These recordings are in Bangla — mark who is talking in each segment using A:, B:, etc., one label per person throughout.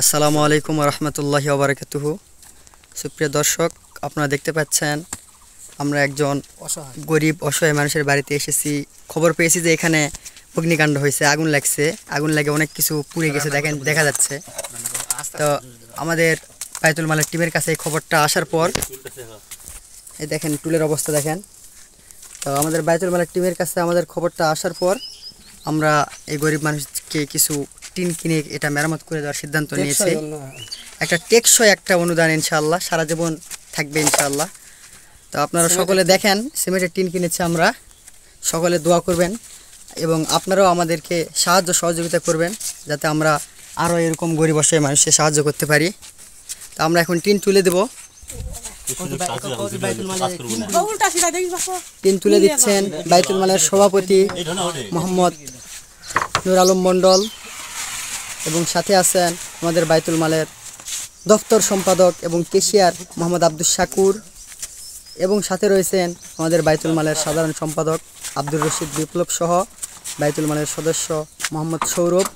A: আসসালামু আলাইকুম ওয়া রাহমাতুল্লাহি ওয়া বারাকাতুহু। সুপ্রিয় দর্শক, আপনারা দেখতে পাচ্ছেন আমরা একজন গরিব অসহায় মানুষের বাড়িতে এসেছি। খবর পেয়েছি যে এখানে অগ্নিকাণ্ড হয়েছে, আগুন লাগছে, আগুন লাগে অনেক কিছু পুড়ে গেছে দেখা যাচ্ছে। তো আমাদের বায়তুল মালের টিমের কাছে এই খবরটা আসার পর এই দেখেন টুলের অবস্থা দেখেন। তো আমাদের বায়তুল মালের টিমের কাছে আমাদের খবরটা আসার পর আমরা এই গরিব মানুষকে কিছু টিন কিনে এটা মেরামত করে দেওয়ার সিদ্ধান্ত নিয়েছি। একটা টেকসই একটা অনুদান ইনশাআল্লাহ সারা জীবন থাকবে ইনশাআল্লাহ। তো আপনারা সকলে দেখেন সিমেন্টের টিন কিনেছি আমরা, সকলে দোয়া করবেন এবং আপনারাও আমাদেরকে সাহায্য সহযোগিতা করবেন যাতে আমরা আরও এরকম গরিব অসহায় মানুষকে সাহায্য করতে পারি। তো আমরা এখন টিন তুলে দেব। টিন তুলে দিচ্ছেন বায়তুল মালের সভাপতি মোহাম্মদ নূর আলম মণ্ডল এবং সাথে আছেন আমাদের বায়তুল মালের দপ্তর সম্পাদক এবং কেশিয়ার মোহাম্মদ আব্দুল শাকুর এবং সাথে রয়েছেন আমাদের বায়তুল মালের সাধারণ সম্পাদক আব্দুর রশিদ বিপ্লব সহ বায়তুল মালের সদস্য মোহাম্মদ সৌরভ।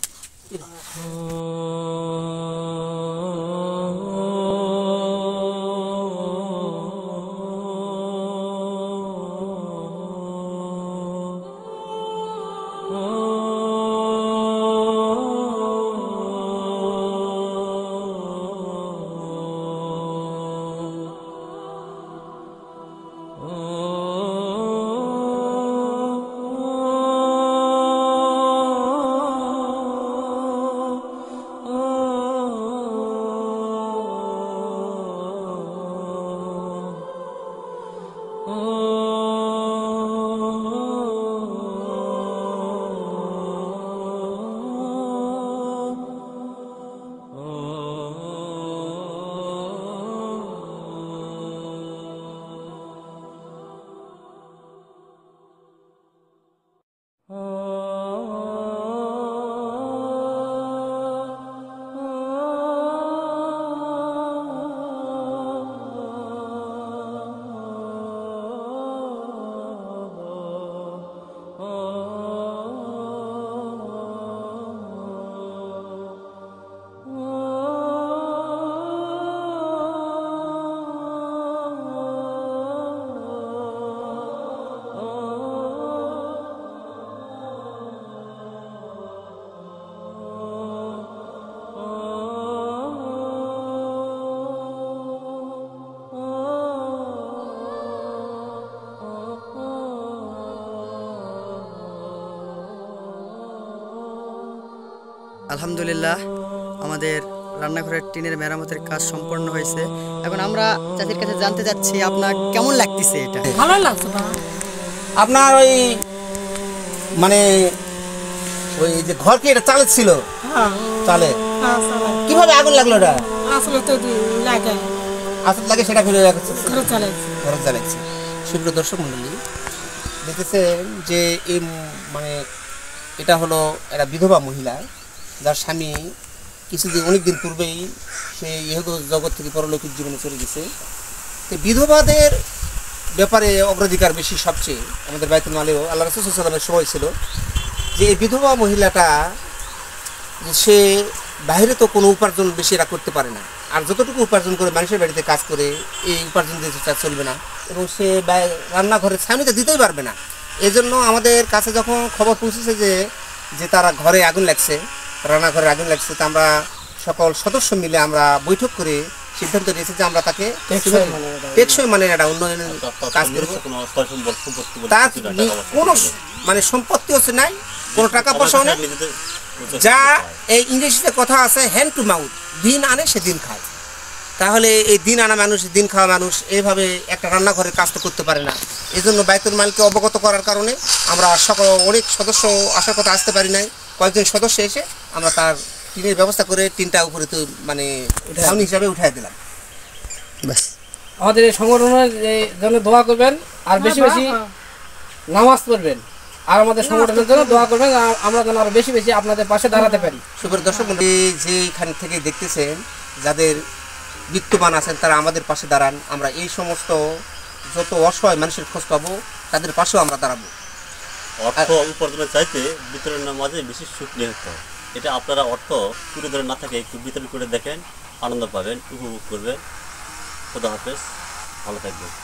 A: আলহামদুলিল্লাহ আমাদের রান্নাঘরের টিনের মেরামতের কাজ সম্পন্ন হয়েছে। এখন আমরা চাচির কাছে জানতে চাচ্ছি আপনার কেমন লাগতেছে? এটা
B: ভালো লাগছে
C: আপনার ওই মানে ওই যে ঘরকে এটা চালাচ্ছিল চালে কিভাবে আগুন লাগলো? এটা
B: আসলে তো লাগে
C: আসলে লাগে সেটা ফেলে রাখছে
B: ঘরে
C: চালাচ্ছে। সুপ্রিয় দর্শক মন্ডলী দেখতেছেন যে এই মানে এটা হলো একটা বিধবা মহিলা যার স্বামী কিছুদিন অনেকদিন পূর্বেই সে ইহদ জগৎ থেকে পরলৌকিক জীবনে চলে গেছে। তো বিধবাদের ব্যাপারে অগ্রাধিকার বেশি সবচেয়ে আমাদের বায়তুল মালেও আল্লাহ রাসূল সাল্লাল্লাহু আলাইহি ওয়াসাল্লামের সময় ছিল যে এই বিধবা মহিলাটা সে বাইরে তো কোনো উপার্জন বেশি এরা করতে পারে না, আর যতটুকু উপার্জন করে মানুষের বাড়িতে কাজ করে এই উপার্জন দিয়ে চলবে না এবং সে রান্নাঘরে ছাউনিতে দিতেই পারবে না। এই জন্য আমাদের কাছে যখন খবর পৌঁছেছে যে তারা ঘরে আগুন লাগছে, রান্নাঘরে আগুন লাগছে, তো আমরা সকল সদস্য মিলে আমরা বৈঠক করে সিদ্ধান্ত নিয়েছি যে আমরা তাকে টেকসই মানে একটা উন্নয়নের কাজ করব। তার কোনো মানে সম্পত্তি হচ্ছে নাই, কোনো টাকা পয়সাও নেই, যা এই ইংরেজিতে কথা আছে হ্যান্ড টু মাউথ, দিন আনে সে দিন খায়। তাহলে এই দিন আনা মানুষ, দিন খাওয়া মানুষ এইভাবে একটা রান্নাঘরের কাজ তো করতে পারে না। এই জন্য বায়তুল মালকে অবগত করার কারণে আমরা সকল অনেক সদস্য আসার কথা আসতে পারি নাই, কয়েকজন সদস্য এসে আমরা তার টিনের ব্যবস্থা করে টিনটা উপরে তো মানে ছাউনি হিসাবে উঠাই দিলাম।
A: ব্যাস
B: আমাদের এই সংগঠনের জন্য দোয়া করবেন আর বেশি বেশি নামাজ পড়বেন আর আমাদের সংগঠনের জন্য দোয়া করবেন, আমরা যেন আরো বেশি বেশি আপনাদের পাশে দাঁড়াতে পারি।
C: সুপ্রিয় দর্শক মণ্ডলী, যেখান থেকে দেখতেছেন যাদের বিত্তবান আছেন তারা আমাদের পাশে দাঁড়ান। আমরা এই সমস্ত যত অসহায় মানুষের খোঁজ পাবো তাদের পাশেও আমরা দাঁড়াবো।
D: অর্থ উপার্জনের চাইতে বিতরণের মাঝে বেশি সুখ নিয়ে এটা আপনারা অর্থ তুলে ধরে না থাকে একটু বিতরণ করে দেখেন, আনন্দ পাবেন, উপভোগ করবেন। খোদা হাফেজ, ভালো থাকবেন।